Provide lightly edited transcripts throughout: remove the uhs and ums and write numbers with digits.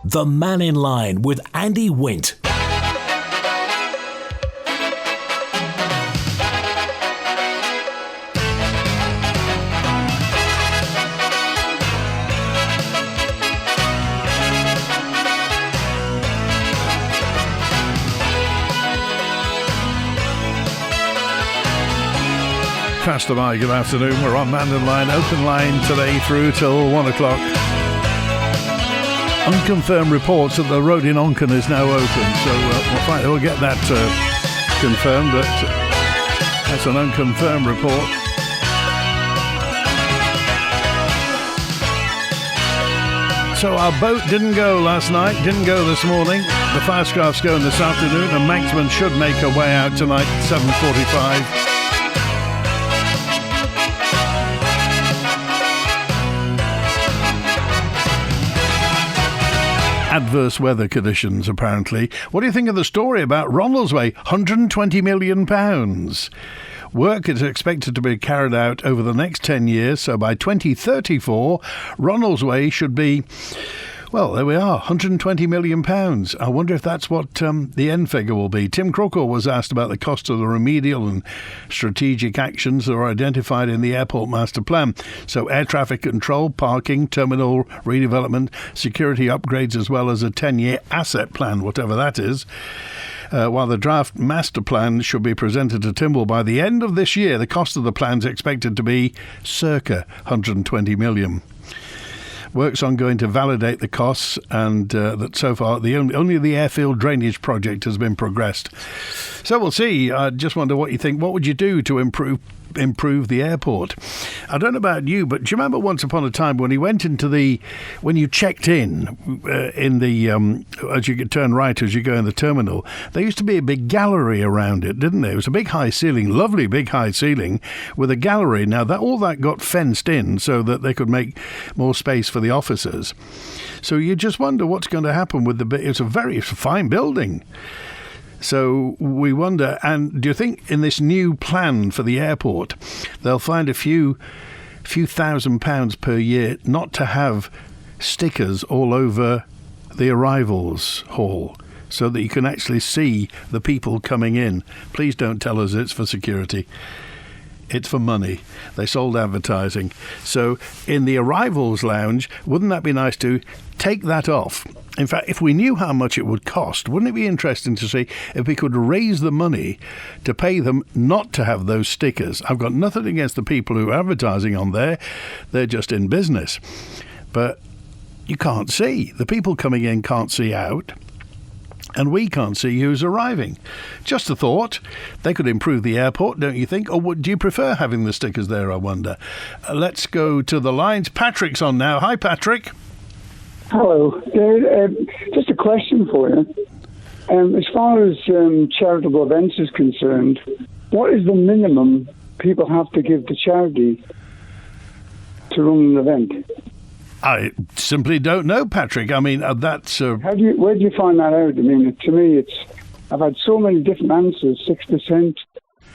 The Mannin Line with Andy Wint. Pastor Mike, good afternoon. We're on Mannin Line, open line today through till 1 o'clock. Unconfirmed reports that the road in Onchan is now open, so we'll get that confirmed, but that's an unconfirmed report. So our boat didn't go last night, didn't go this morning. The Fastcraft's going this afternoon, and Manxman should make a way out tonight at 7:45. Adverse weather conditions, apparently. What do you think of the story about Ronaldsway? £120 million. Work is expected to be carried out over the next 10 years, so by 2034, Ronaldsway should be... Well, there we are, £120 million. I wonder if that's what the end figure will be. Tim Crookall was asked about the cost of the remedial and strategic actions that are identified in the airport master plan. So air traffic control, parking, terminal redevelopment, security upgrades, as well as a 10-year asset plan, whatever that is. While the draft master plan should be presented to Timble by the end of this year, the cost of the plan is expected to be circa £120 million. Work's ongoing to validate the costs, and that so far only the airfield drainage project has been progressed. So we'll see. I just wonder what you think. What would you do to improve the airport? I don't know about you, but do you remember once upon a time when when you checked in as you could turn right as you go in the terminal, there used to be a big gallery around it, didn't there? It was a big high ceiling, lovely big high ceiling with a gallery. Now all that got fenced in so that they could make more space for the officers. So you just wonder what's going to happen with it's a fine building. So we wonder, and do you think in this new plan for the airport, they'll find a few £1,000s per year not to have stickers all over the arrivals hall so that you can actually see the people coming in? Please don't tell us it's for security. It's for money. They sold advertising. So in the arrivals lounge, wouldn't that be nice to take that off? In fact, if we knew how much it would cost, wouldn't it be interesting to see if we could raise the money to pay them not to have those stickers? I've got nothing against the people who are advertising on there. They're just in business. But you can't see. The people coming in can't see out. And we can't see who's arriving. Just a thought. They could improve the airport, don't you think? Or do you prefer having the stickers there, I wonder? Let's go to the lines. Patrick's on now. Hi, Patrick. Hello. Just a question for you. As far as charitable events is concerned, what is the minimum people have to give to charity to run an event? I simply don't know, Patrick. I mean, that's... where do you find that out? I mean, to me, I've had so many different answers, 6%,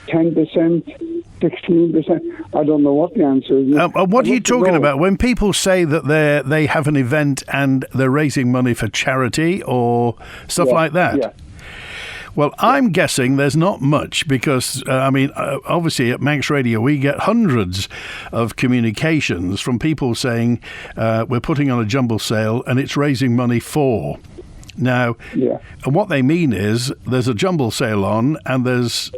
10%, 16%. I don't know what the answer is. What are you talking about? When people say that they have an event and they're raising money for charity or stuff like that? Yeah. Well, I'm guessing there's not much because, obviously at Manx Radio we get hundreds of communications from people saying we're putting on a jumble sale and it's raising money for. Now, and what they mean is there's a jumble sale on and there's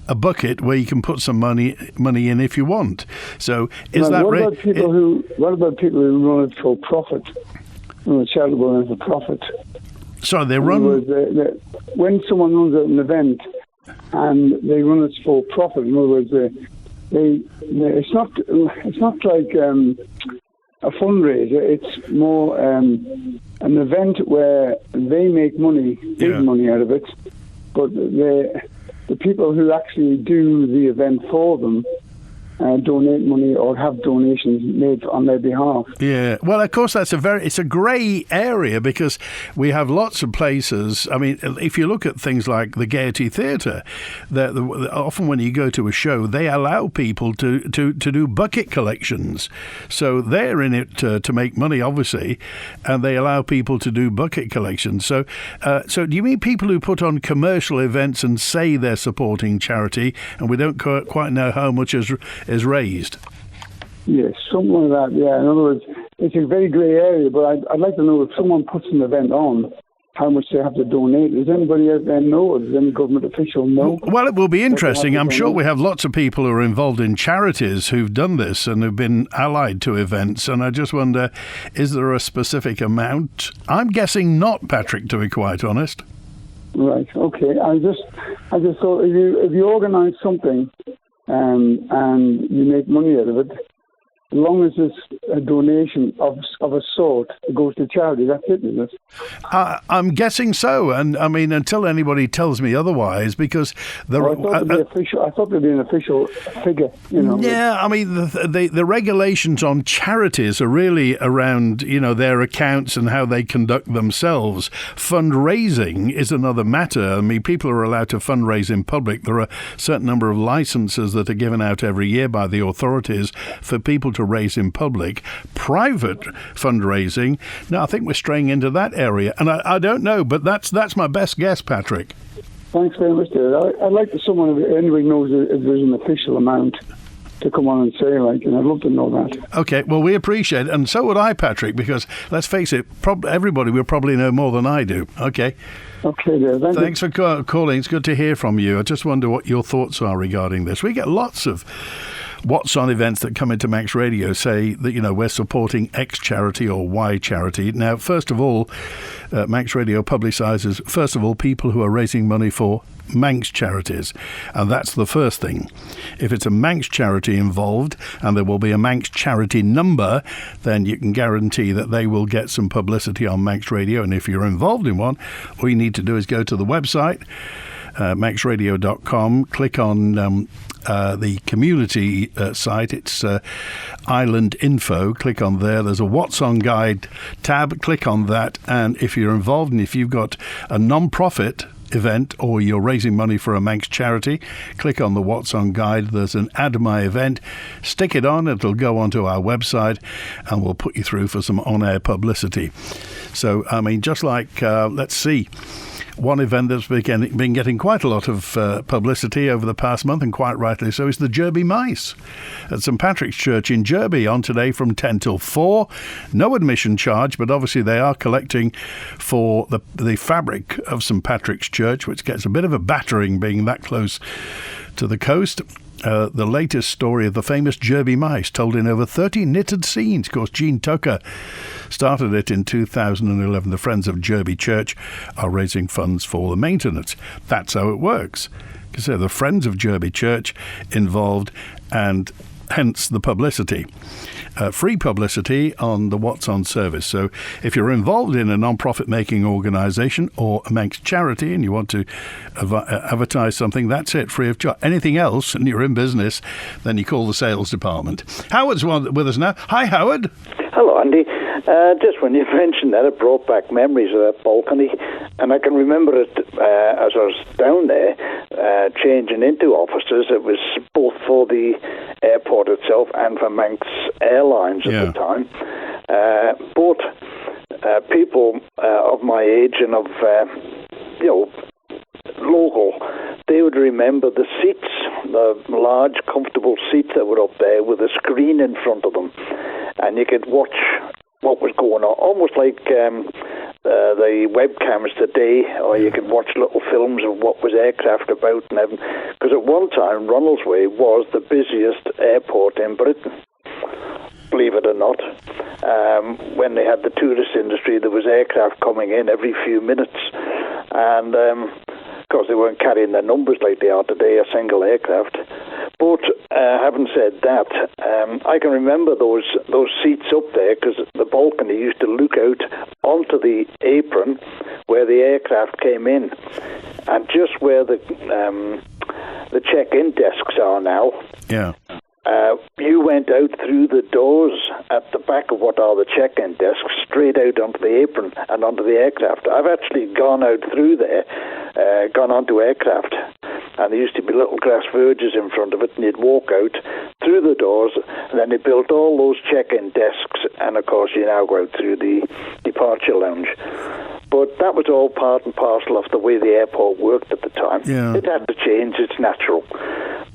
a bucket where you can put some money in if you want. So is that... What about people who run it for profit? Run a charitable event for profit? Sorry, they run... When someone runs an event and they run it for profit, in other words, it's not like a fundraiser. It's more an event where they make money, big money out of it, but the people who actually do the event for them donate money or have donations made on their behalf. Yeah, well, of course, it's a grey area because we have lots of places. I mean, if you look at things like the Gaiety Theatre, often when you go to a show, they allow people to do bucket collections. So they're in it to make money, obviously, and they allow people to do bucket collections. So do you mean people who put on commercial events and say they're supporting charity, and we don't quite know how much is raised? Yes, something like that, yeah. In other words, it's a very grey area, but I'd like to know if someone puts an event on, how much they have to donate. Does anybody out there know? Does any government official know? Well, it will be interesting. I'm sure we have lots of people who are involved in charities who've done this and who've been allied to events, and I just wonder, is there a specific amount? I'm guessing not, Patrick, to be quite honest. Right, okay. I just thought if you organise something and you make money out of it, as long as it's a donation of a sort, it goes to charity. That's it, isn't it? I'm guessing so, and I mean, until anybody tells me otherwise, because I thought there'd be an official figure. Yeah, I mean, the regulations on charities are really around their accounts and how they conduct themselves. Fundraising is another matter. I mean, people are allowed to fundraise in public. There are a certain number of licenses that are given out every year by the authorities for people to raise in public. Private fundraising, now I think we're straying into that area, and I don't know, but that's my best guess, Patrick. Thanks very much, David. I'd like someone, if anybody knows if there's an official amount, to come on and say, and I'd love to know that. Okay, well, we appreciate it, and so would I, Patrick, because let's face it, everybody will probably know more than I do. Okay, David. Thanks for calling. It's good to hear from you. I just wonder what your thoughts are regarding this. We get lots of What's on events that come into Manx Radio say that, we're supporting X charity or Y charity. Now, first of all, Manx Radio publicises, first of all, people who are raising money for Manx charities. And that's the first thing. If it's a Manx charity involved, and there will be a Manx charity number, then you can guarantee that they will get some publicity on Manx Radio. And if you're involved in one, all you need to do is go to the website, manxradio.com, click on the community site. It's Island Info. Click on there. There's a What's On Guide tab. Click on that. And if you're involved and if you've got a non-profit event or you're raising money for a Manx charity, click on the What's On Guide. There's an Add My Event. Stick it on. It'll go onto our website and we'll put you through for some on-air publicity. So, I mean, just like, let's see, one event that's been getting quite a lot of publicity over the past month, and quite rightly so, is the Derby Mice at St Patrick's Church in Derby on today from 10 till 4. No admission charge, but obviously they are collecting for the fabric of St Patrick's Church, which gets a bit of a battering being that close to the coast. The latest story of the famous Derby Mice, told in over 30 knitted scenes. Of course, Jean Tucker started it in 2011. The Friends of Derby Church are raising funds for the maintenance. That's how it works. Because they're the Friends of Derby Church involved, and hence the publicity. Free publicity on the What's On service. So if you're involved in a non-profit making organisation or a Manx charity and you want to advertise something, that's it, free of charge. Anything else and you're in business, then you call the sales department. Howard's with us now. Hi, Howard. Hello, Andy. Just when you mentioned that, it brought back memories of that balcony, and I can remember it as I was down there changing into offices. It was both for the airport itself and for Manx Airlines at the time. Both people of my age and of local, they would remember the seats, the large, comfortable seats that were up there with a screen in front of them, and you could watch what was going on, almost like the webcams today, or you could watch little films of what was aircraft about and everything. Because at one time, Ronaldsway was the busiest airport in Britain, believe it or not. When they had the tourist industry, there was aircraft coming in every few minutes, and of course they weren't carrying their numbers like they are today, a single aircraft. But having said that, I can remember those seats up there, because the balcony used to look out onto the apron where the aircraft came in, and just where the check-in desks are now. Yeah. you went out through the doors at the back of what are the check-in desks, straight out onto the apron and onto the aircraft. I've actually gone out through there, gone onto aircraft, and there used to be little grass verges in front of it, and you'd walk out through the doors, and then they built all those check-in desks, and of course you now go out through the departure lounge. But that was all part and parcel of the way the airport worked at the time. Yeah. It had to change, it's natural.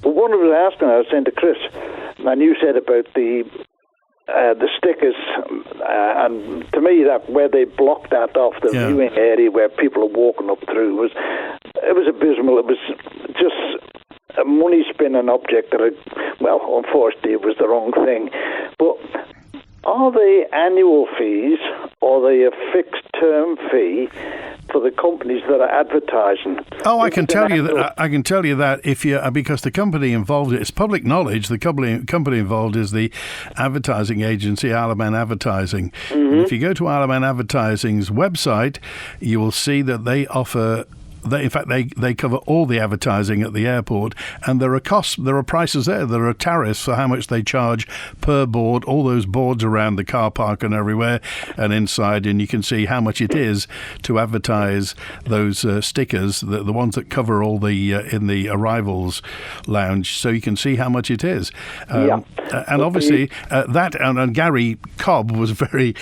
But one I was asking, I was saying to Chris, and you said about the stickers, and to me that where they blocked that off, the viewing area where people are walking up through, was abysmal. It was just a money-spinning object that, unfortunately it was the wrong thing. But are they annual fees, or are they a fixed-term fee for the companies that are advertising? Oh, I can tell you that. I can tell you that if you because the company involved, it's public knowledge. The company involved is the advertising agency, Alaman Advertising. Mm-hmm. And if you go to Alaman Advertising's website, you will see that they offer. In fact, they cover all the advertising at the airport, and there are costs, there are prices there, there are tariffs for how much they charge per board, all those boards around the car park and everywhere and inside, and you can see how much it is to advertise those stickers, the ones that cover all the in the arrivals lounge, so you can see how much it is. And obviously, and Gary Cobb was very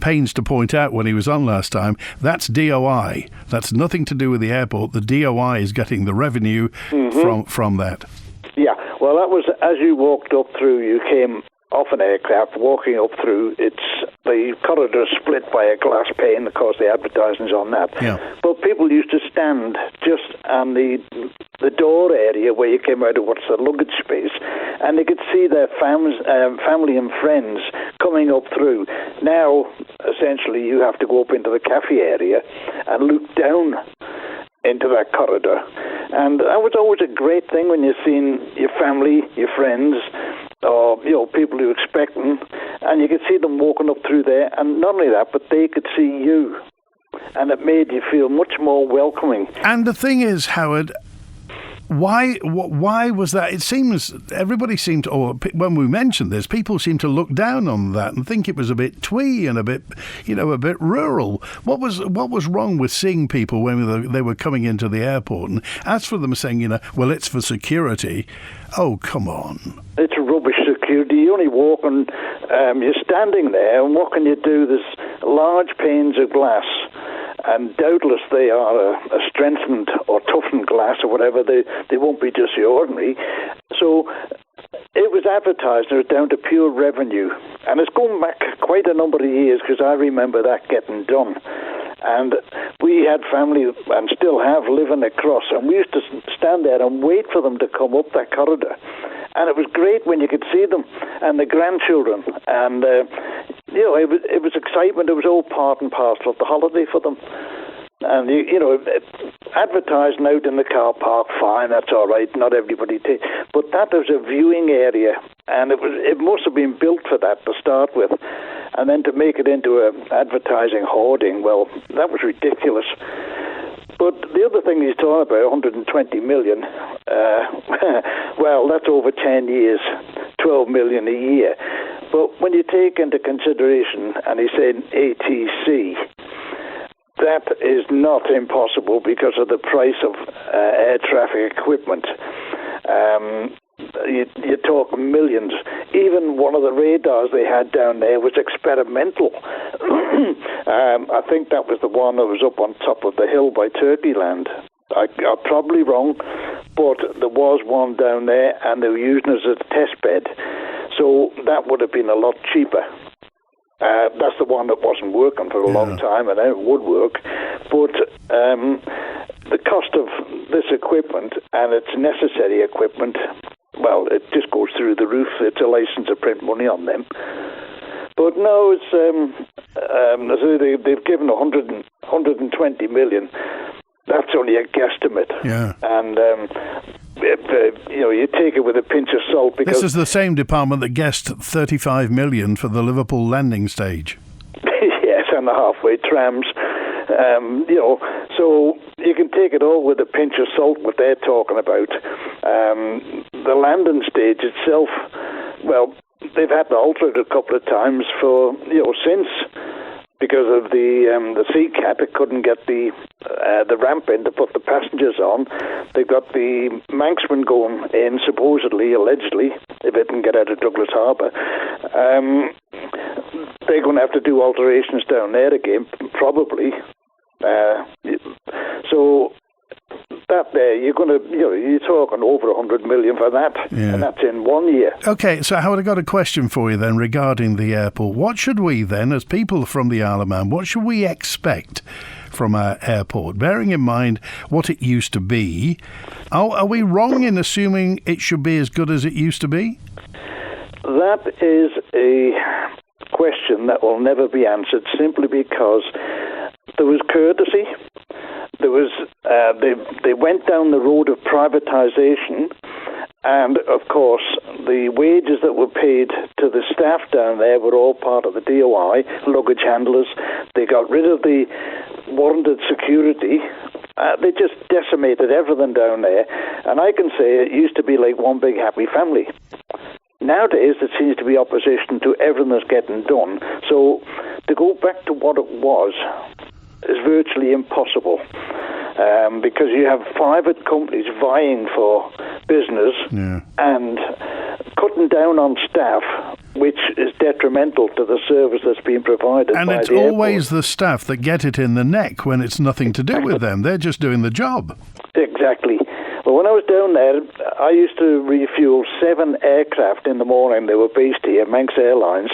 pains to point out when he was on last time, that's DOI. That's nothing to do with the airport. The DOI is getting the revenue from that. Yeah, well, that was as you walked up through, you came off an aircraft, walking up through, the corridor split by a glass pane, of course the advertising's on that. Yeah. But people used to stand just on the door area where you came out of what's the luggage space, and they could see their family and friends coming up through. Now, essentially, you have to go up into the cafe area and look down into that corridor. And that was always a great thing when you're seeing your family, your friends, or people you expect them, and you could see them walking up through there, and not only that, but they could see you, and it made you feel much more welcoming. And the thing is, Howard, why was that? It seems everybody seemed to, or when we mentioned this, people seemed to look down on that and think it was a bit twee and a bit rural. What was wrong with seeing people when they were coming into the airport? And as for them saying, well, it's for security. Oh, come on. It's rubbish security. You only walk and you're standing there, and what can you do? There's large panes of glass, and doubtless they are a strengthened or toughened glass or whatever. They won't be just the ordinary. So it was advertised, and it was down to pure revenue. And it's going back quite a number of years, because I remember that getting done. And we had family, and still have, living across, and we used to stand there and wait for them to come up that corridor. And it was great when you could see them and the grandchildren, and it was excitement. It was all part and parcel of the holiday for them. And advertising out in the car park, fine, that's all right. Not everybody takes, but that was a viewing area, and it must have been built for that to start with, and then to make it into an advertising hoarding, well, that was ridiculous. But the other thing he's talking about, 120 million, well, that's over 10 years, 12 million a year. But when you take into consideration, and he's saying ATC, that is not impossible because of the price of air traffic equipment. You talk millions. Even one of the radars they had down there was experimental. I think that was the one that was up on top of the hill by Turkeyland. I'm probably wrong, but there was one down there, and they were using it as a test bed. So that would have been a lot cheaper. That's the one that wasn't working for a long time, and it would work. But the cost of this equipment, and it's necessary equipment, well, it just goes through the roof. It's a license to print money on them. But no, it's they've given 120 million. That's only a guesstimate. Yeah. And you take it with a pinch of salt, because this is the same department that guessed 35 million for the Liverpool landing stage. Yes, and the halfway trams. So you can take it all with a pinch of salt, what they're talking about. The landing stage itself, well, they've had to alter it a couple of times since, because of the sea cap. It couldn't get the ramp in to put the passengers on. They got the Manxman going in, supposedly, allegedly, if it can get out of Douglas Harbour. They're going to have to do alterations down there again, probably. So that there, you're talking over 100 million for that, and that's in 1 year. Okay, so Howard, I've got a question for you then regarding the airport. What should we then, as people from the Isle of Man, what should we expect from our airport, bearing in mind what it used to be? Are we wrong in assuming it should be as good as it used to be? That is a question that will never be answered, simply because there was courtesy. There was they went down the road of privatisation, and of course the wages that were paid to the staff down there were all part of the DOI, luggage handlers. They got rid of the warranted security. They just decimated everything down there, and I can say it used to be like one big happy family. Nowadays, there seems to be opposition to everything that's getting done. So to go back to what it was is virtually impossible, because you have private companies vying for business and cutting down on staff, which is detrimental to the service that's being provided. And it's always the staff that get it in the neck when it's nothing to do with them. They're just doing the job. Exactly. Well, when I was down there, I used to refuel 7 aircraft in the morning. They were based here, Manx Airlines.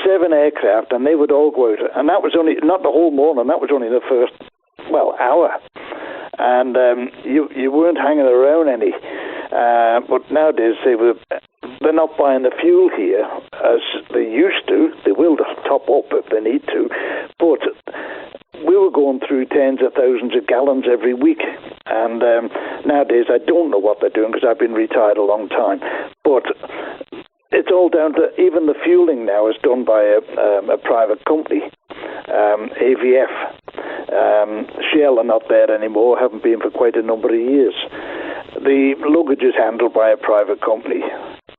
7 aircraft, and they would all go out. And that was only, not the whole morning, that was only the first, hour. And you weren't hanging around any. But nowadays, they're not buying the fuel here as they used to. They will top up if they need to. But we were going through tens of thousands of gallons every week. And nowadays, I don't know what they're doing because I've been retired a long time. But it's all down to, even the fueling now is done by a private company, AVF. Shell are not there anymore, haven't been for quite a number of years. The luggage is handled by a private company.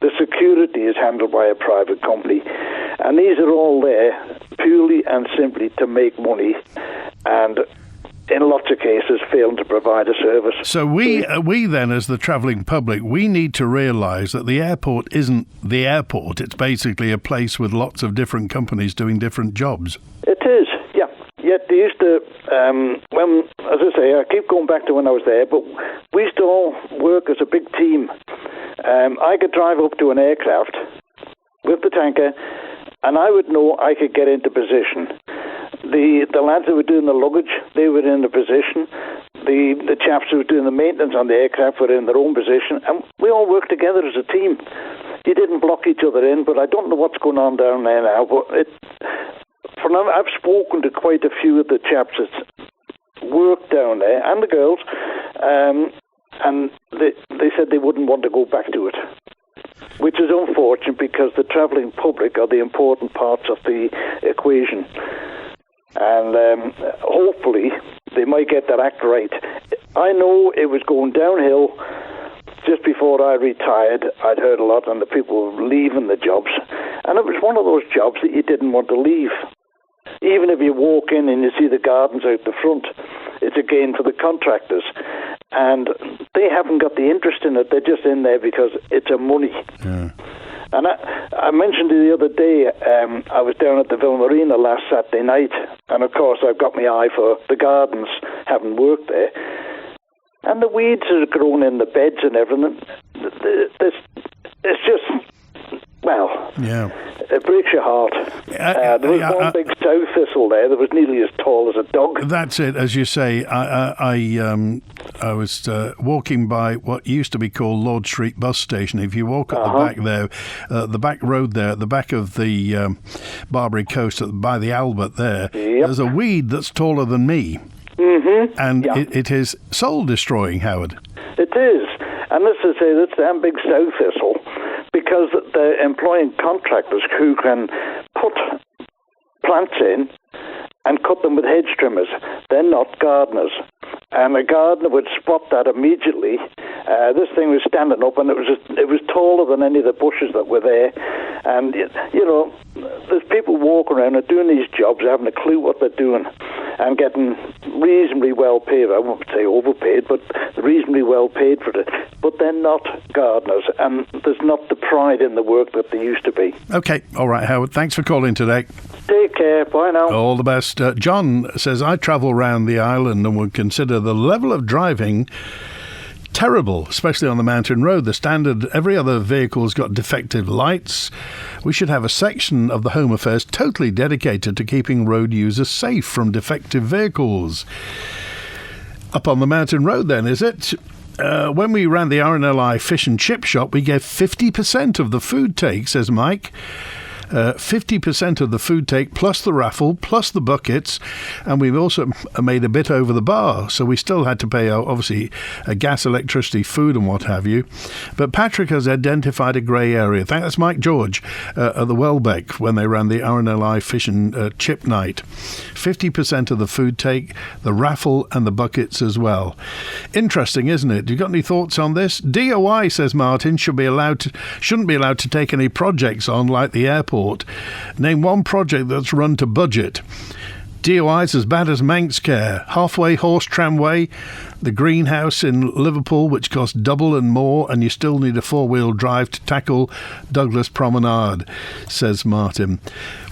The security is handled by a private company. And these are all there purely and simply to make money, and in lots of cases failing to provide a service. So we then, as the travelling public, we need to realise that the airport isn't the airport. It's basically a place with lots of different companies doing different jobs. It is, yeah. Yet they used to, as I say, I keep going back to when I was there, but we used to all work as a big team. I could drive up to an aircraft with the tanker, and I would know I could get into position. The lads who were doing the luggage, they were in the position. The chaps who were doing the maintenance on the aircraft were in their own position, and we all worked together as a team. You didn't block each other in, but I don't know what's going on down there now. But for now, I've spoken to quite a few of the chaps that work down there, and the girls, and they said they wouldn't want to go back to it, which is unfortunate because the travelling public are the important parts of the equation. And hopefully they might get that act right. I know it was going downhill just before I retired. I'd heard a lot on the people leaving the jobs, and it was one of those jobs that you didn't want to leave. Even if you walk in and you see the gardens out the front, it's a gain for the contractors. And they haven't got the interest in it. They're just in there because it's a money. Yeah. And I mentioned the other day, I was down at the Villa Marina last Saturday night, and of course I've got my eye for the gardens, having worked there. And the weeds are grown in the beds and everything. It's just, yeah, it breaks your heart. There was one big sow thistle there that was nearly as tall as a dog. That's it, as you say. I was walking by what used to be called Lord Street bus station. If you walk at the back there, the back road there, at the back of the Barbary Coast, by the Albert there, there's a weed that's taller than me. Mm-hmm. And it is soul-destroying, Howard. It is. And let's just say that's damn big sow thistle, because they're employing contractors who can put plants in and cut them with hedge trimmers. They're not gardeners. and a gardener would spot that immediately. This thing was standing up, and it was taller than any of the bushes that were there. And there's people walking around and doing these jobs, having a clue what they're doing, and getting reasonably well paid. I won't say overpaid, but reasonably well paid for it. But they're not gardeners, and there's not the pride in the work that there used to be. Okay, all right, Howard. Thanks for calling today. Take care. Bye now. All the best. John says, I travel around the island and would consider the level of driving terrible, especially on the mountain road. The standard, every other vehicle's got defective lights. We should have a section of the Home Affairs totally dedicated to keeping road users safe from defective vehicles. Up on the mountain road then, is it? When we ran the RNLI fish and chip shop, we gave 50% of the food take, says Mike. 50% of the food take plus the raffle plus the buckets, and we've also made a bit over the bar, so we still had to pay obviously gas, electricity, food and what have you. But Patrick has identified a grey area. That's Mike George at the Welbeck when they ran the RNLI fish and chip night. 50% of the food take, the raffle and the buckets as well. Interesting, isn't it? You got any thoughts on this? DOI, says Martin, shouldn't be allowed to take any projects on like the airport. Name one project that's run to budget. DOI's as bad as Manx Care. Halfway horse tramway, the greenhouse in Liverpool, which costs double and more, and you still need a four-wheel drive to tackle Douglas Promenade, says Martin.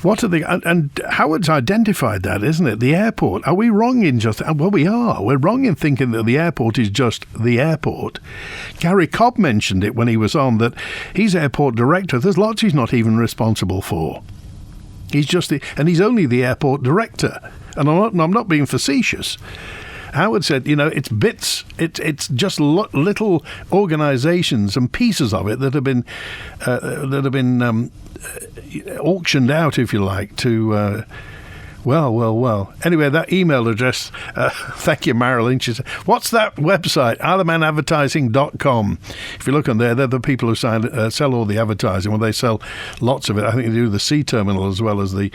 What are they? And Howard's identified that, isn't it? The airport. Are we wrong in just? Well, we are. We're wrong in thinking that the airport is just the airport. Gary Cobb mentioned it when he was on, that he's airport director. There's lots he's not even responsible for. He's just and he's only the airport director. And I'm not being facetious. Howard said, it's bits, it's just little organisations and pieces of it that have been auctioned out, if you like, to. Well. Anyway, that email address, thank you, Marilyn. She said, what's that website? IsleManAdvertising.com. If you look on there, they're the people who sell all the advertising. Well, they sell lots of it. I think they do the sea terminal as well as the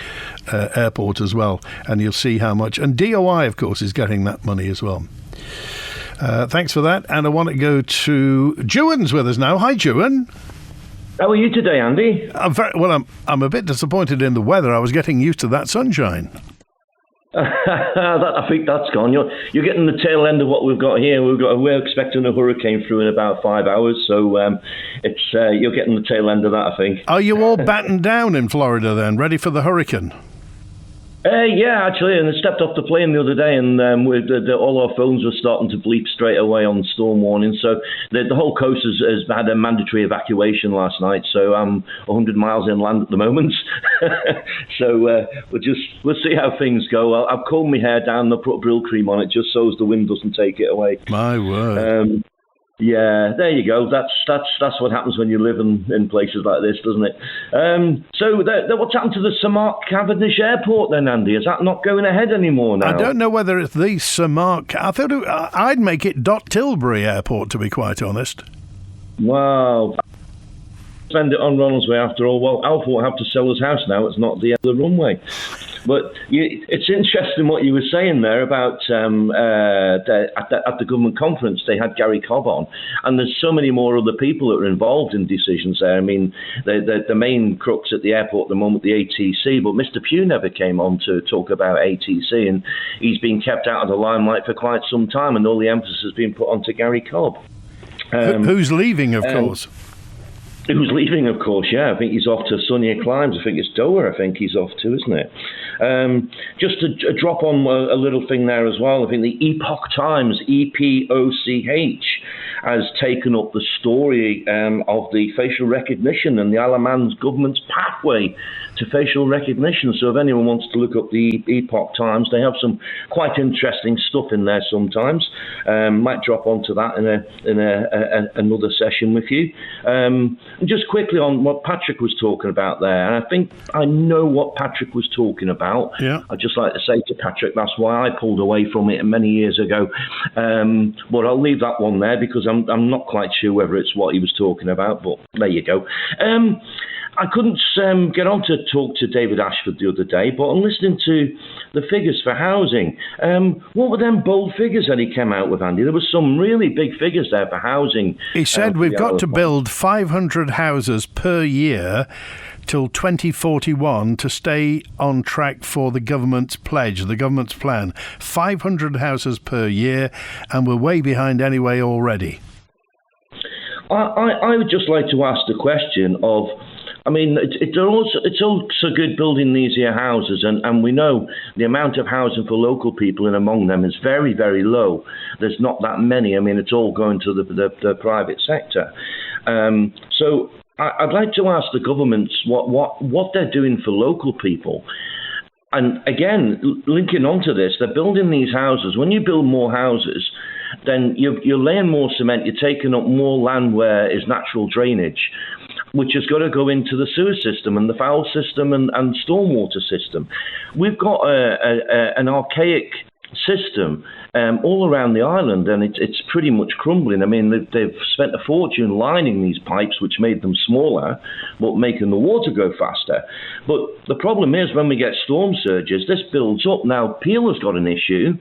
airport as well. And you'll see how much. And DOI, of course, is getting that money as well. Thanks for that. And I want to go to Juan's with us now. Hi, Juan. How are you today, Andy? I'm a bit disappointed in the weather. I was getting used to that sunshine. I think that's gone. You're getting the tail end of what we've got here. We're expecting a hurricane through in about 5 hours, so you're getting the tail end of that, I think. Are you all battened down in Florida then, ready for the hurricane? Yeah, actually, and I stepped off the plane the other day, and all our phones were starting to bleep straight away on storm warning. So the whole coast has had a mandatory evacuation last night. So I'm 100 miles inland at the moment. So we'll see how things go. I've combed my hair down and I put Brill cream on it just so as the wind doesn't take it away. My word. Yeah, there you go. That's what happens when you live in places like this, doesn't it? So what's happened to the Sir Mark Cavendish Airport then, Andy? Is that not going ahead anymore now? I don't know whether it's the Sir Mark. I thought I'd make it Tilbury Airport, to be quite honest. Wow. Spend it on Ronald's Way after all. Well, Alf will have to sell his house now. It's not the end of the runway. But it's interesting what you were saying there about at the government conference, they had Gary Cobb on, and there's so many more other people that are involved in decisions there. I mean, the main crux at the airport at the moment, the ATC, but Mr. Pugh never came on to talk about ATC, and he's been kept out of the limelight for quite some time, and all the emphasis has been put onto Gary Cobb. Who's leaving, of course. Who's leaving, of course, yeah. I think he's off to sunnier climes. I think it's Doha, I think he's off to, isn't it? Just to drop on a little thing there as well, I think the Epoch Times, EPOCH, has taken up the story of the facial recognition and the Isle of Man's government's pathway to facial recognition. So if anyone wants to look up the Epoch Times, they have some quite interesting stuff in there sometimes. Might drop onto that in another session with you. And just quickly on what Patrick was talking about there, and I think I know what Patrick was talking about. Yeah. I'd just like to say to Patrick, that's why I pulled away from it many years ago. But I'll leave that one there because I'm not quite sure whether it's what he was talking about, but there you go. I couldn't get on to talk to David Ashford the other day, but I'm listening to the figures for housing. What were them bold figures that he came out with, Andy? There was some really big figures there for housing. He said we've got to build 500 houses per year till 2041 to stay on track for the government's pledge, the government's plan. 500 houses per year, and we're way behind anyway already. I would just like to ask the question of, I mean, it's also good building these here houses, and we know the amount of housing for local people and among them is very, very low. There's not that many. I mean, it's all going to the private sector. So I'd like to ask the governments what they're doing for local people. And again, linking onto this, they're building these houses. When you build more houses, then you're laying more cement, you're taking up more land where is natural drainage, which has got to go into the sewer system and the foul system and stormwater system. We've got an archaic system all around the island, and it's pretty much crumbling. I mean, they've spent a fortune lining these pipes, which made them smaller, but making the water go faster. But the problem is when we get storm surges, this builds up. Now, Peel has got an issue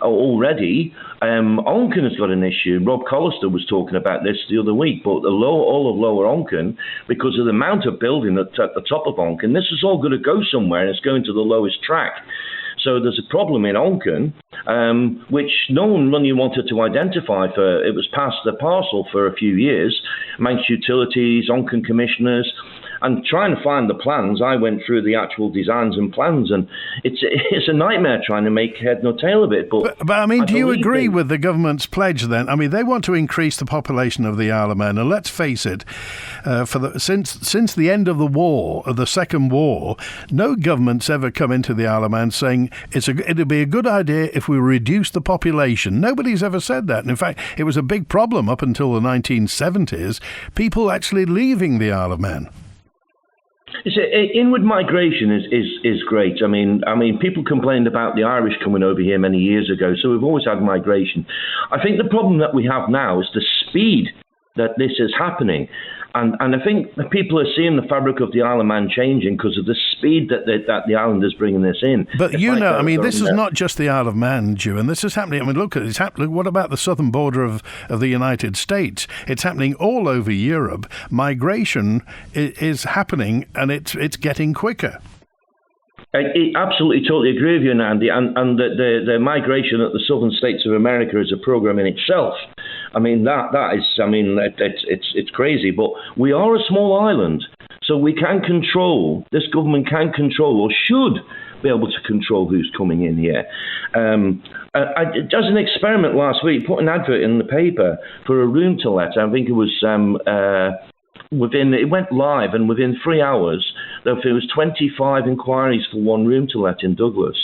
already. Onchan has got an issue. Rob Collister was talking about this the other week, but all of Lower Onchan, because of the amount of building at the top of Onchan, this is all going to go somewhere, and it's going to the lowest track. So there's a problem in Onchan, which no one really wanted to identify. It was past the parcel for a few years. Manx Utilities, Onchan commissioners, and trying to find the plans. I went through the actual designs and plans, and it's a nightmare trying to make head nor tail of it. But I mean, do you agree with the government's pledge then? I mean, they want to increase the population of the Isle of Man, and let's face it, since the end of the war, of the Second War, no government's ever come into the Isle of Man saying it'd be a good idea if we reduce the population. Nobody's ever said that. And in fact, it was a big problem up until the 1970s, people actually leaving the Isle of Man. Inward migration is great. I mean, people complained about the Irish coming over here many years ago, so we've always had migration. I think the problem that we have now is the speed that this is happening. And I think that people are seeing the fabric of the Isle of Man changing because of the speed that the island is bringing this in. But I mean, this is not just the Isle of Man, Ewan. This is happening. I mean, look, it's happening. What about the southern border of the United States? It's happening all over Europe. Migration is happening, and it's getting quicker. I absolutely, totally agree with you, Andy. And the migration at the southern states of America is a program in itself. I mean, that is, I mean, it's crazy. But we are a small island, so we can control. This government can control, or should be able to control, who's coming in here. I did an experiment last week, put an advert in the paper for a room to let. I think it was. It went live, and within 3 hours, there was 25 inquiries for one room to let in Douglas.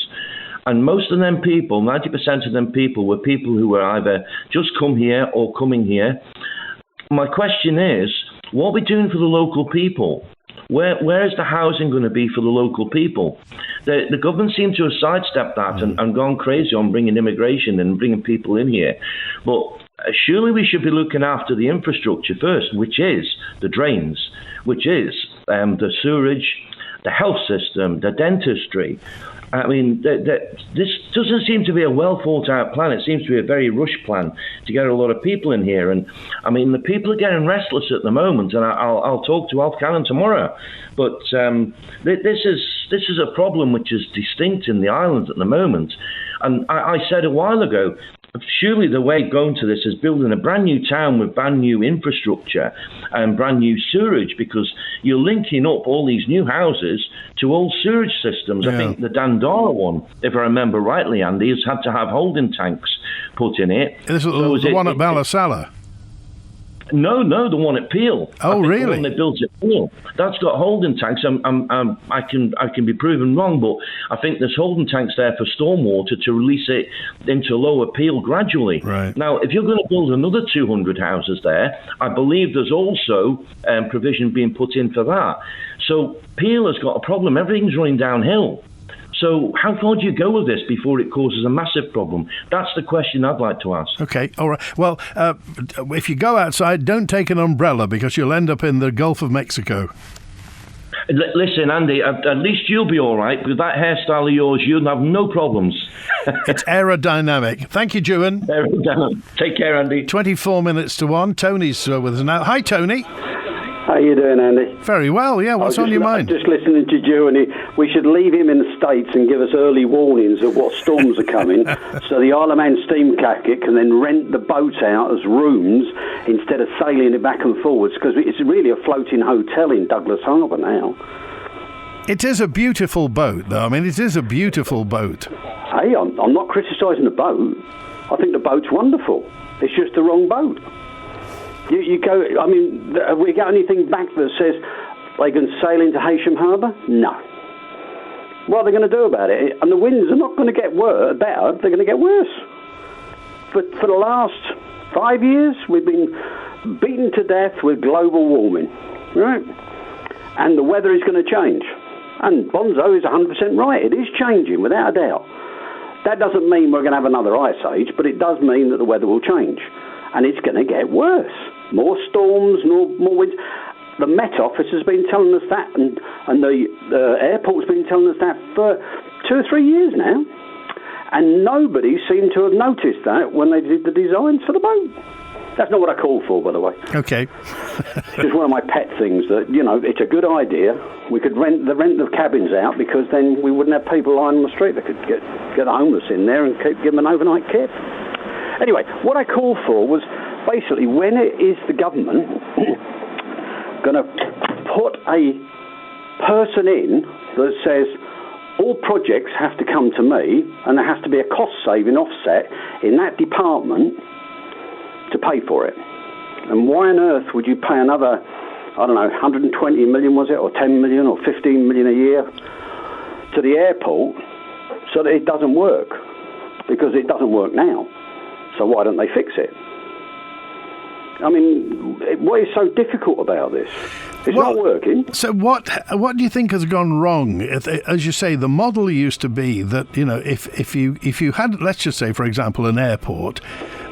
And most of them people, 90% of them people, were people who were either just come here or coming here. My question is, what are we doing for the local people? Where is the housing going to be for the local people? The government seems to have sidestepped that and gone crazy on bringing immigration and bringing people in here. But surely we should be looking after the infrastructure first, which is the drains, which is the sewerage, the health system, the dentistry. I mean, this doesn't seem to be a well thought out plan. It seems to be a very rushed plan to get a lot of people in here. And I mean, the people are getting restless at the moment. And I'll talk to Alf Cannon tomorrow. But this is a problem which is distinct in the island at the moment. And I said a while ago, surely the way going to this is building a brand new town with brand new infrastructure and brand new sewerage, because you're linking up all these new houses to old sewage systems. Yeah. I think the Dandara one, if I remember rightly, Andy, has had to have holding tanks put in it. This is the one at Ballasalla. No, the one at Peel. Oh, really? The one they built at Peel. That's got holding tanks. I can be proven wrong, but I think there's holding tanks there for stormwater to release it into Lower Peel gradually. Right. Now, if you're going to build another 200 houses there, I believe there's also provision being put in for that. So Peel has got a problem. Everything's running downhill. So how far do you go with this before it causes a massive problem? That's the question I'd like to ask. Okay, all right. Well, if you go outside, don't take an umbrella because you'll end up in the Gulf of Mexico. Listen, Andy, at least you'll be all right. With that hairstyle of yours, you'll have no problems. It's aerodynamic. Thank you, Juan. Aerodynamic. Take care, Andy. 24 minutes to 1. Tony's with us now. Hi, Tony. How you doing, Andy? Very well, yeah. What's on your mind? Just listening to you, and we should leave him in the States and give us early warnings of what storms are coming, so the Isle of Man steam packet can then rent the boat out as rooms instead of sailing it back and forwards, because it's really a floating hotel in Douglas Harbour now. It is a beautiful boat, though. I mean, it is a beautiful boat. Hey, I'm not criticising the boat. I think the boat's wonderful. It's just the wrong boat. You go, I mean, have we got anything back that says they can sail into Heysham Harbour? No. What are they going to do about it? And the winds are not going to get better, they're going to get worse. But for the last 5 years, we've been beaten to death with global warming, right? And the weather is going to change. And Bonzo is 100% right. It is changing, without a doubt. That doesn't mean we're going to have another ice age, but it does mean that the weather will change. And it's going to get worse. More storms, more winds. The Met Office has been telling us that, and the airport's been telling us that for 2 or 3 years now. And nobody seemed to have noticed that when they did the designs for the boat. That's not what I called for, by the way. Okay. It's just one of my pet things that, it's a good idea. We could rent the cabins out, because then we wouldn't have people lying on the street. They could get the homeless in there and give them an overnight kit. Anyway, what I called for was basically, when is the government going to put a person in that says all projects have to come to me, and there has to be a cost-saving offset in that department to pay for it? And why on earth would you pay another, 120 million, was it, or 10 million or 15 million a year to the airport so that it doesn't work? Because it doesn't work now. So why don't they fix it? I mean, what is so difficult about this? It's not working. So what do you think has gone wrong? As you say, the model used to be that, if you had, let's just say, for example, an airport,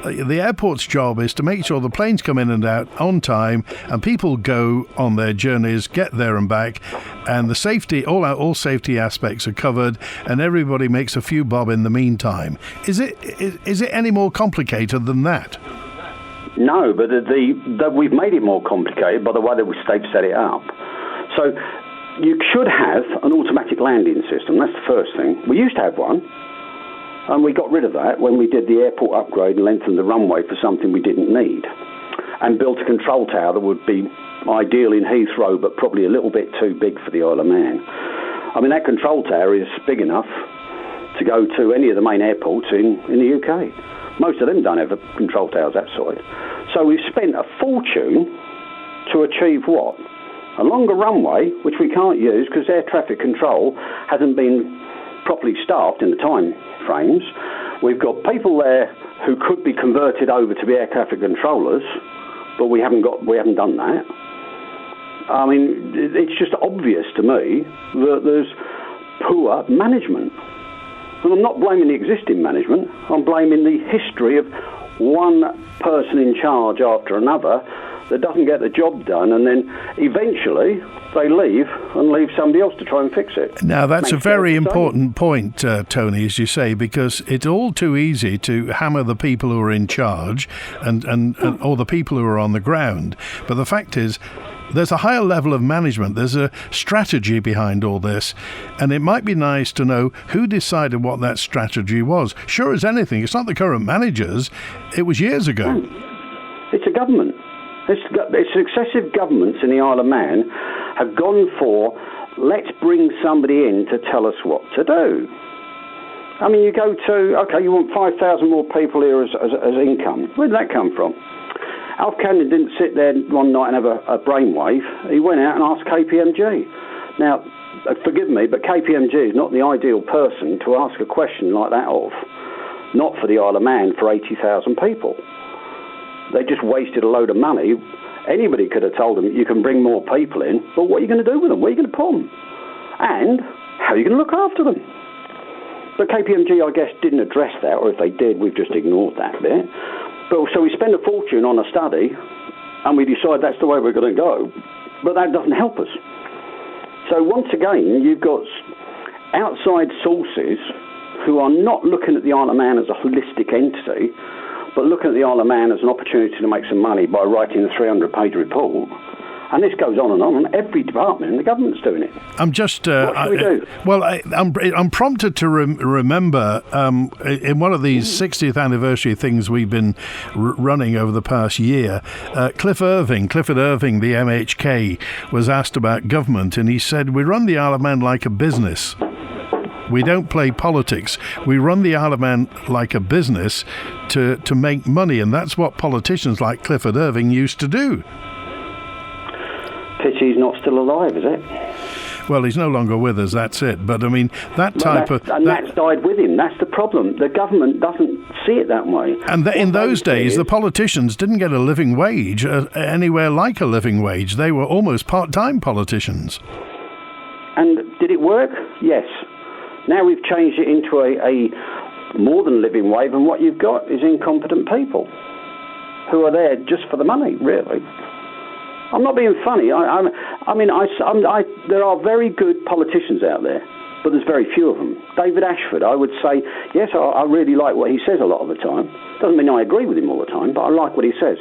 the airport's job is to make sure the planes come in and out on time, and people go on their journeys, get there and back, and the safety, all safety aspects are covered, and everybody makes a few bob in the meantime. Is it any more complicated than that? No, but we've made it more complicated by the way that they've set it up. So you should have an automatic landing system. That's the first thing. We used to have one, and we got rid of that when we did the airport upgrade and lengthened the runway for something we didn't need, and built a control tower that would be ideal in Heathrow, but probably a little bit too big for the Isle of Man. I mean, that control tower is big enough to go to any of the main airports in the UK. Most of them don't have control towers that side. So we've spent a fortune to achieve what? A longer runway, which we can't use because air traffic control hasn't been properly staffed in the time frames. We've got people there who could be converted over to be air traffic controllers, but we haven't done that. I mean, it's just obvious to me that there's poor management. And I'm not blaming the existing management, I'm blaming the history of one person in charge after another that doesn't get the job done, and then eventually they leave and leave somebody else to try and fix it. Now, that's a very important point, Tony, as you say, because it's all too easy to hammer the people who are in charge and or the people who are on the ground. But the fact is, there's a higher level of management. There's a strategy behind all this, and it might be nice to know who decided what that strategy was. Sure as anything, it's not the current managers. It was years ago. It's a government. It's successive governments in the Isle of Man have gone for, let's bring somebody in to tell us what to do. I mean, you go to, okay, you want 5,000 more people here as income. Where did that come from? Alf Cannon didn't sit there one night and have a brainwave. He went out and asked KPMG. Now, forgive me, but KPMG is not the ideal person to ask a question like that of. Not for the Isle of Man for 80,000 people. They just wasted a load of money. Anybody could have told them, you can bring more people in, but what are you going to do with them? Where are you going to put them? And how are you going to look after them? But KPMG, I guess, didn't address that, or if they did, we've just ignored that bit. But so we spend a fortune on a study, and we decide that's the way we're going to go. But that doesn't help us. So once again, you've got outside sources who are not looking at the Isle of Man as a holistic entity, but looking at the Isle of Man as an opportunity to make some money by writing a 300-page report. And this goes on and on. Every department in the government's doing it. I'm just... what should we do? Well, I'm prompted to remember in one of these 60th anniversary things we've been running over the past year, Clifford Irving, the MHK, was asked about government, and he said, we run the Isle of Man like a business. We don't play politics. We run the Isle of Man like a business to make money, and that's what politicians like Clifford Irving used to do. Pity he's not still alive, is it? Well, he's no longer with us, that's it. But, I mean, that type of... And that's died with him. That's the problem. The government doesn't see it that way. And in those days, the politicians didn't get a living wage anywhere like a living wage. They were almost part-time politicians. And did it work? Yes. Now we've changed it into a more than living wage, and what you've got is incompetent people who are there just for the money, really. I'm not being funny. There are very good politicians out there, but there's very few of them. David Ashford, I would say, yes, I really like what he says a lot of the time. Doesn't mean I agree with him all the time, but I like what he says.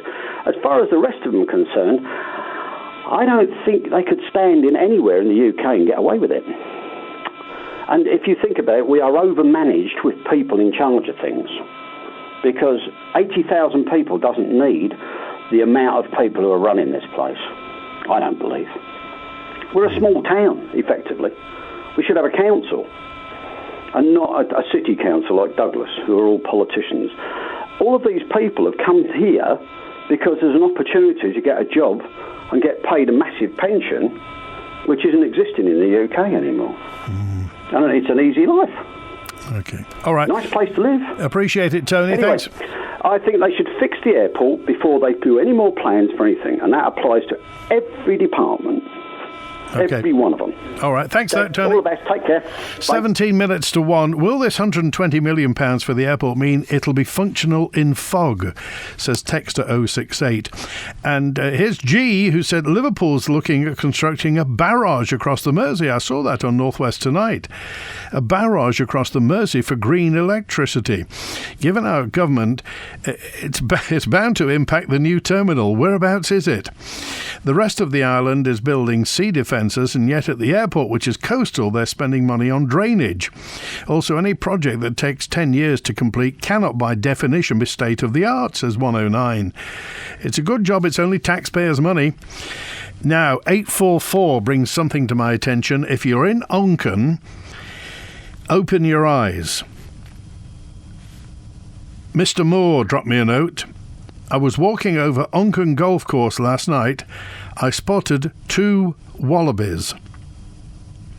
As far as the rest of them are concerned, I don't think they could stand in anywhere in the UK and get away with it. And if you think about it, we are overmanaged with people in charge of things, because 80,000 people doesn't need the amount of people who are running this place. I don't believe. We're a small town, effectively. We should have a council, and not a city council like Douglas, who are all politicians. All of these people have come here because there's an opportunity to get a job and get paid a massive pension, which isn't existing in the UK anymore. And it's an easy life. Okay. All right. Nice place to live. Appreciate it, Tony. Anyway, Thanks. I think they should fix the airport before they do any more plans for anything, and that applies to every department. Okay. Every one of them. All right. Thanks, Tony. All the best. Take care. 17 minutes to 1. Will this £120 million for the airport mean it'll be functional in fog? Says Texter 068. And here's G, who said Liverpool's looking at constructing a barrage across the Mersey. I saw that on Northwest Tonight. A barrage across the Mersey for green electricity. Given our government, it's bound to impact the new terminal. Whereabouts is it? The rest of the island is building sea defences, and yet at the airport, which is coastal, they're spending money on drainage. Also, any project that takes 10 years to complete cannot by definition be state-of-the-art, says 109. It's a good job it's only taxpayers' money. Now, 844 brings something to my attention. If you're in Onchan, open your eyes. Mr. Moore dropped me a note. I was walking over Onchan Golf Course last night. I spotted 2 wallabies.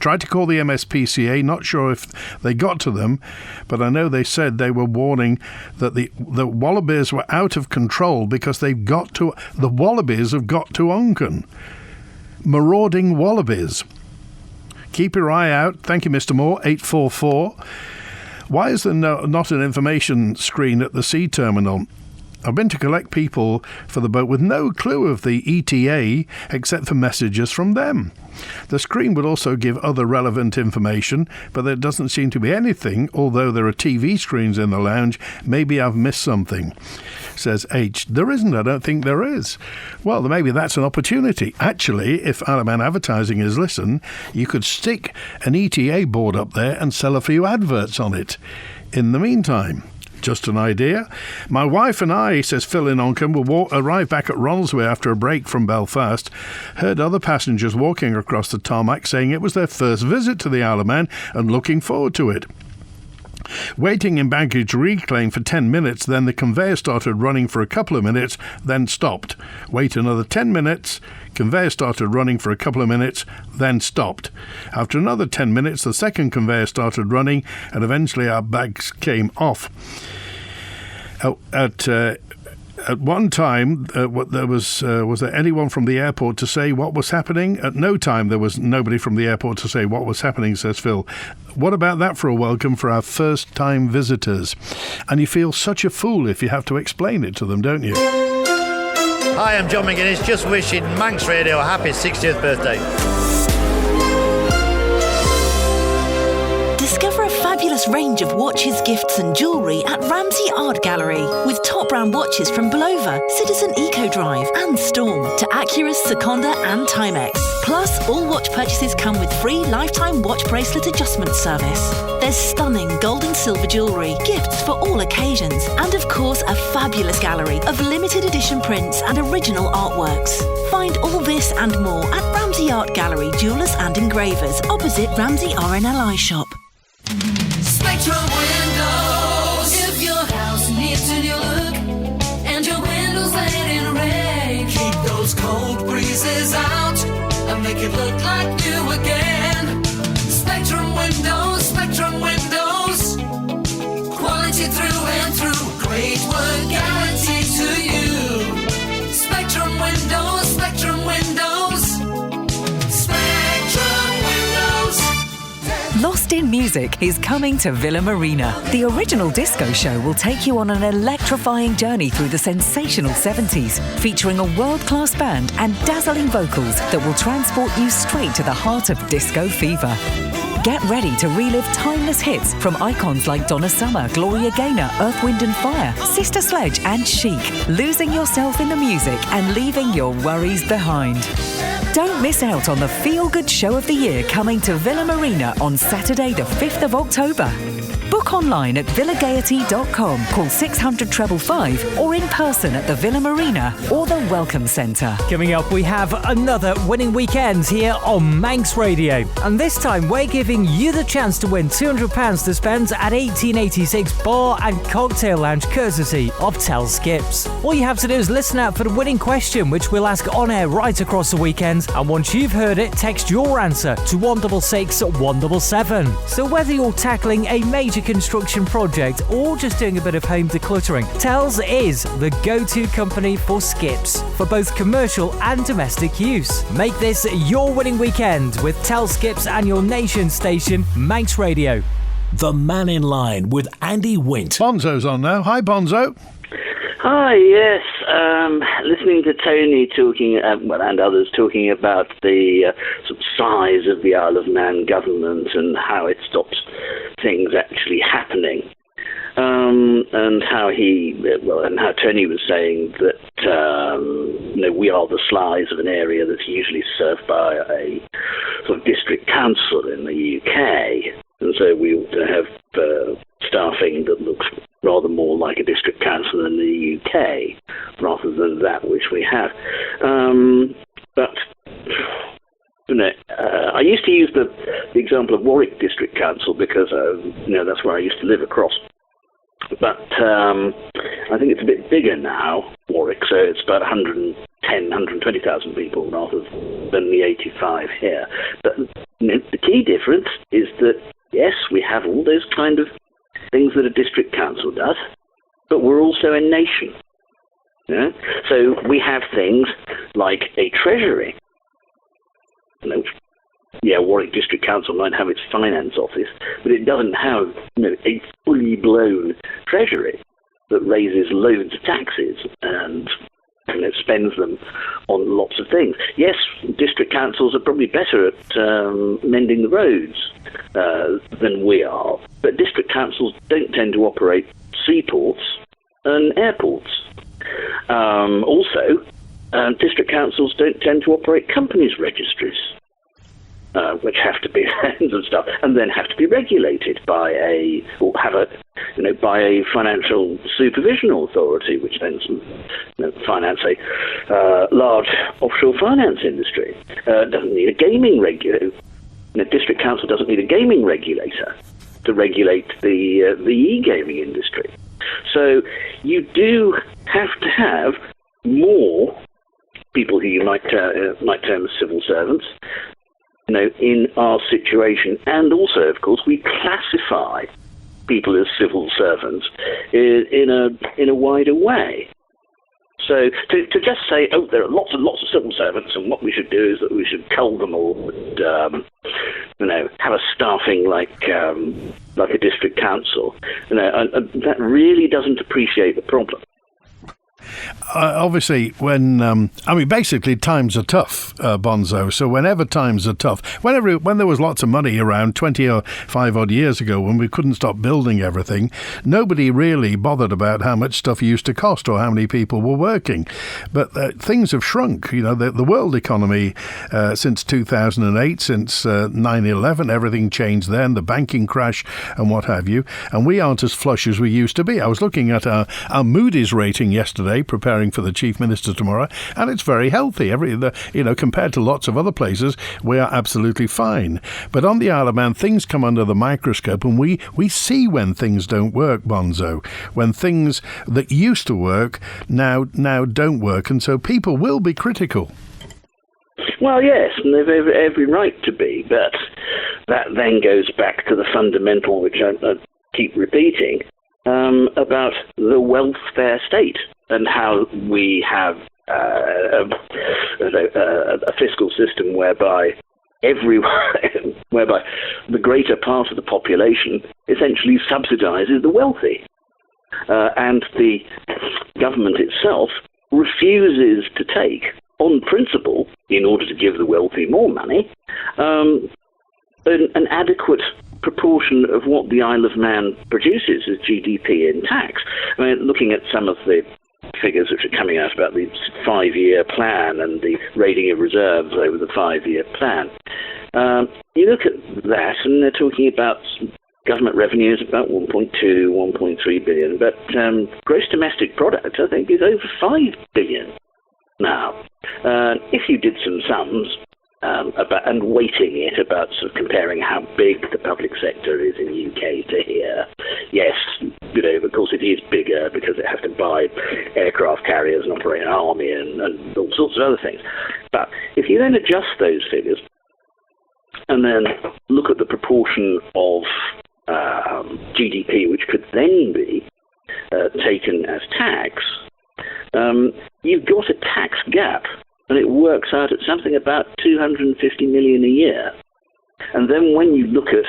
Tried to call the MSPCA, not sure if they got to them, but I know they said they were warning that the wallabies were out of control because the wallabies have got to Onchan. Marauding wallabies. Keep your eye out. Thank you, Mr. Moore. 844. Why is there not an information screen at the sea terminal? I've been to collect people for the boat with no clue of the ETA except for messages from them. The screen would also give other relevant information, but there doesn't seem to be anything, although there are TV screens in the lounge. Maybe I've missed something, says H. There isn't, I don't think there is. Well, maybe that's an opportunity. Actually, if Isle of Man Advertising is listen, you could stick an ETA board up there and sell a few adverts on it. In the meantime, just an idea. My wife and I, says Phil in Onchan, will arrive back at Ronaldsway after a break from Belfast. Heard other passengers walking across the tarmac saying it was their first visit to the Isle of Man and looking forward to it. Waiting in baggage reclaim for 10 minutes, then the conveyor started running for a couple of minutes, then stopped. Wait another 10 minutes, conveyor started running for a couple of minutes, then stopped. After another 10 minutes, the second conveyor started running, and eventually our bags came off. At one time, was there anyone from the airport to say what was happening? At no time there was nobody from the airport to say what was happening, says Phil. What about that for a welcome for our first-time visitors? And you feel such a fool if you have to explain it to them, don't you? Hi, I'm John McGuinness, just wishing Manx Radio a happy 60th birthday. fabulous range of watches, gifts and jewellery at Ramsey Art Gallery, with top brand watches from Blover, Citizen Eco Drive and Storm to Acurus, Seconda and Timex. Plus, all watch purchases come with free lifetime watch bracelet adjustment service. There's stunning gold and silver jewellery, gifts for all occasions, and of course a fabulous gallery of limited edition prints and original artworks. Find all this and more at Ramsey Art Gallery, Jewellers and Engravers, opposite Ramsey RNLI shop. Spectrum Windows. If your house needs a new look and your windows let in rain, keep those cold breezes out and make it look like new again. Spectrum Windows, Spectrum Windows. Quality through and through. Great work guaranteed to you. Spectrum Windows, Spectrum Windows. Spectrum Windows. Lost in Music is coming to Villa Marina. The original disco show will take you on an electrifying journey through the sensational 70s, featuring a world-class band and dazzling vocals that will transport you straight to the heart of disco fever. Get ready to relive timeless hits from icons like Donna Summer, Gloria Gaynor, Earth, Wind and Fire, Sister Sledge and Chic, losing yourself in the music and leaving your worries behind. Don't miss out on the feel-good show of the year coming to Villa Marina on Saturday the 5th of October. Book online at villagaiety.com, call 600 555 or in person at the Villa Marina or the Welcome Centre. Coming up, we have another winning weekend here on Manx Radio. And this time, we're giving you the chance to win £200 to spend at 1886 Bar and Cocktail Lounge, courtesy of Tell Skips. All you have to do is listen out for the winning question, which we'll ask on air right across the weekend. And once you've heard it, text your answer to 166 177. So whether you're tackling a major construction project or just doing a bit of home decluttering, Tells is the go-to company for skips for both commercial and domestic use. Make this your winning weekend with Tell Skips and your nation station, Manx Radio. The Mannin Line with Andy Wint. Bonzo's on now. Hi, Bonzo. Hi, yes. Listening to Tony talking, and others talking about the sort of size of the Isle of Man government and how it stops things actually happening, and how how Tony was saying that we are the size of an area that's usually served by a sort of district council in the UK, and so we ought to have staffing that looks rather more like a district council in the UK rather than that which we have. I used to use the example of Warwick District Council because that's where I used to live across. But I think it's a bit bigger now, Warwick, so it's about 120,000 people rather than the 85 here. But the key difference is that, yes, we have all those kind of things that a district council does, but we're also a nation. Yeah? So we have things like a treasury. Warwick District Council might have its finance office, but it doesn't have a fully blown treasury that raises loads of taxes and spends them on lots of things. Yes, district councils are probably better at mending the roads than we are, but district councils don't tend to operate seaports and airports. Also, district councils don't tend to operate companies' registries, which have to be and stuff, and then have to be regulated by a financial supervision authority, which then finance a large offshore finance industry. Doesn't need a gaming regulator. The district council doesn't need a gaming regulator to regulate the e-gaming industry. So you do have to have more people who you might term as civil servants, in our situation. And also, of course, we classify people as civil servants in a wider way. So to just say, there are lots and lots of civil servants, and what we should do is that we should cull them all and have a staffing like a district council, and that really doesn't appreciate the problem. Obviously, basically times are tough, Bonzo. So whenever times are tough, when there was lots of money around 25 odd years ago, when we couldn't stop building everything, nobody really bothered about how much stuff used to cost or how many people were working. But things have shrunk. The world economy since 2008, since 9/11, everything changed then, the banking crash and what have you. And we aren't as flush as we used to be. I was looking at our Moody's rating yesterday, preparing for the Chief Minister tomorrow, and it's very healthy. Compared to lots of other places, we are absolutely fine. But on the Isle of Man, things come under the microscope, and we see when things don't work, Bonzo. When things that used to work now don't work, and so people will be critical. Well, yes, and they've every right to be, but that then goes back to the fundamental, which I keep repeating, about the welfare state and how we have a fiscal system whereby the greater part of the population essentially subsidises the wealthy, and the government itself refuses to take, on principle, in order to give the wealthy more money, an adequate proportion of what the Isle of Man produces as GDP in tax. I mean, looking at some of the figures which are coming out about the 5-year plan and the rating of reserves over the 5-year plan, you look at that and they're talking about government revenues about 1.2, 1.3 billion, but gross domestic product, I think, is over 5 billion now. If you did some sums, and weighting it about sort of comparing how big the public sector is in the UK to here. Yes, of course it is bigger because it has to buy aircraft carriers and operate an army and all sorts of other things. But if you then adjust those figures and then look at the proportion of GDP which could then be taken as tax, you've got a tax gap. And it works out at something about 250 million a year. And then when you look at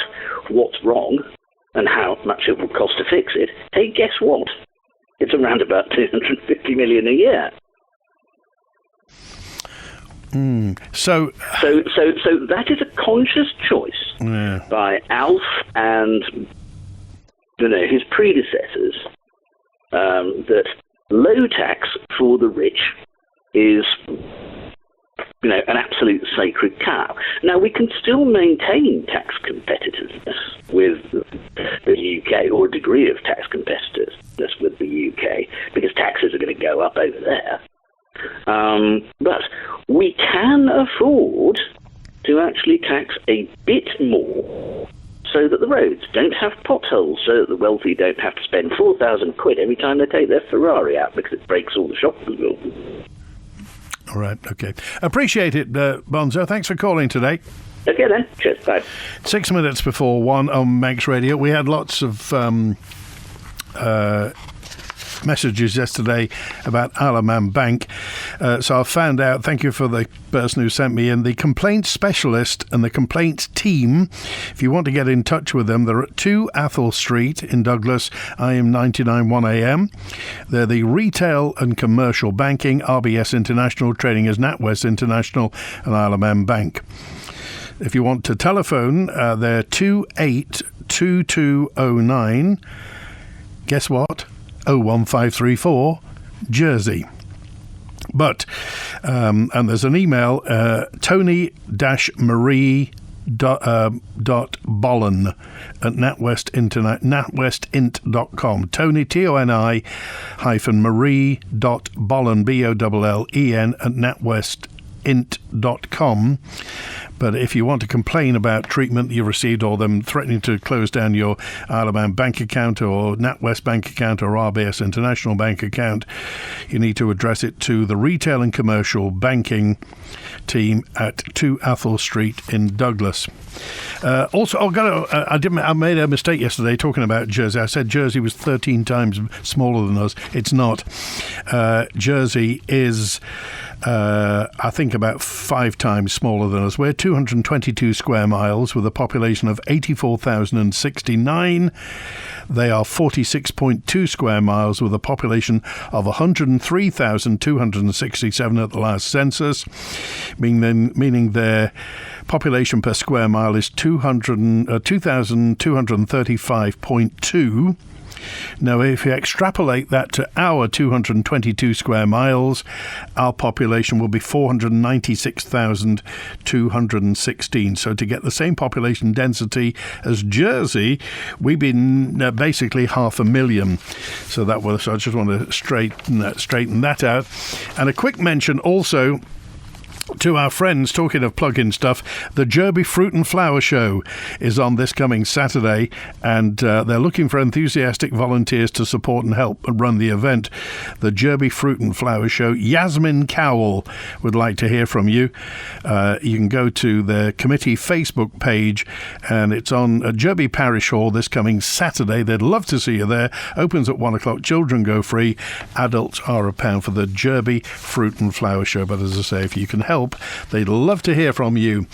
what's wrong and how much it will cost to fix it, hey, guess what? It's around about 250 million a year. So that is a conscious choice by Alf and his predecessors, that low tax for the rich is an absolute sacred cow. Now, we can still maintain tax competitiveness with the UK, or a degree of tax competitiveness with the UK, because taxes are going to go up over there. But we can afford to actually tax a bit more so that the roads don't have potholes, so that the wealthy don't have to spend 4,000 quid every time they take their Ferrari out because it breaks all the shocks. All right, okay. Appreciate it, Bonzo. Thanks for calling today. Okay then. Cheers. Bye. 6 minutes before 1 on Manx Radio. We had lots of messages yesterday about Isle of Man Bank. So I found out, thank you for the person who sent me in, the complaints specialist and the complaints team. If you want to get in touch with them, they're at 2 Athol Street in Douglas, IM 99 1am. They're the retail and commercial banking, RBS International, trading as NatWest International and Isle of Man Bank. If you want to telephone, they're 282209. Guess what? 01534 Jersey. But and there's an email, Tony-Marie.bollen at natwestint.com. Tony, Toni-Marie.bollen, Bollen at natwestint.com. But if you want to complain about treatment you received or them threatening to close down your Isle of Man bank account or NatWest bank account or RBS International bank account, you need to address it to the Retail and Commercial Banking team at 2 Athol Street in Douglas. Also, I made a mistake yesterday talking about Jersey. I said Jersey was 13 times smaller than us. It's not. Jersey is, I think, about 5 times smaller than us. We're 222 square miles with a population of 84,069. They are 46.2 square miles with a population of 103,267 at the last census, meaning their population per square mile is 2,235.2. Now, if you extrapolate that to our 222 square miles, our population will be 496,216. So to get the same population density as Jersey, we've been basically 500,000. So I just want to straighten that out. And a quick mention also to our friends, talking of plug-in stuff, the Derby Fruit and Flower Show is on this coming Saturday, and they're looking for enthusiastic volunteers to support and help run the event. The Derby Fruit and Flower Show. Yasmin Cowell would like to hear from you. You can go to the committee Facebook page, and it's on Derby Parish Hall this coming Saturday. They'd love to see you there. Opens at 1 o'clock. Children go free. Adults are £1 for the Derby Fruit and Flower Show. But as I say, if you can help, they'd love to hear from you.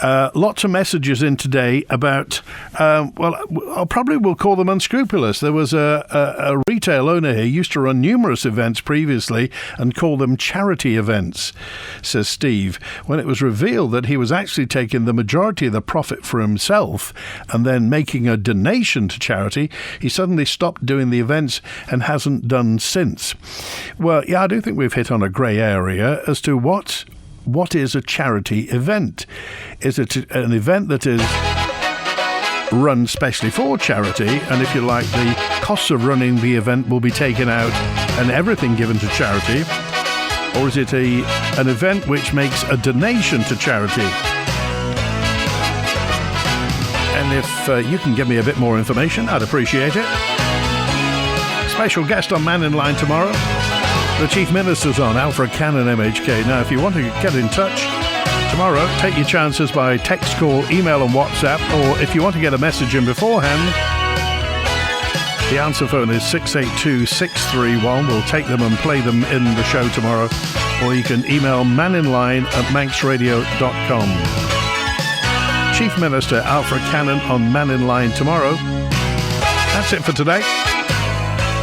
Lots of messages in today about, I probably will call them unscrupulous. There was a retail owner here, used to run numerous events previously and call them charity events, says Steve, when it was revealed that he was actually taking the majority of the profit for himself and then making a donation to charity. He suddenly stopped doing the events and hasn't done since. Well, yeah, I do think we've hit on a grey area as to what is a charity event. Is it an event that is run specially for charity, and if you like, the costs of running the event will be taken out and everything given to charity? Or is it an event which makes a donation to charity? And if you can give me a bit more information, I'd appreciate it. Special guest on Mannin Line tomorrow. The Chief Minister's on, Alfred Cannon, MHK. Now, if you want to get in touch tomorrow, take your chances by text, call, email and WhatsApp, or if you want to get a message in beforehand, the answer phone is 682-631. We'll take them and play them in the show tomorrow. Or you can email manninline@manxradio.com. Chief Minister Alfred Cannon on Mannin Line tomorrow. That's it for today.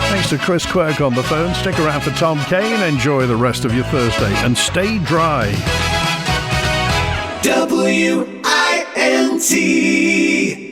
Thanks to Chris Quirk on the phone. Stick around for Tom Kane. Enjoy the rest of your Thursday and stay dry. WINT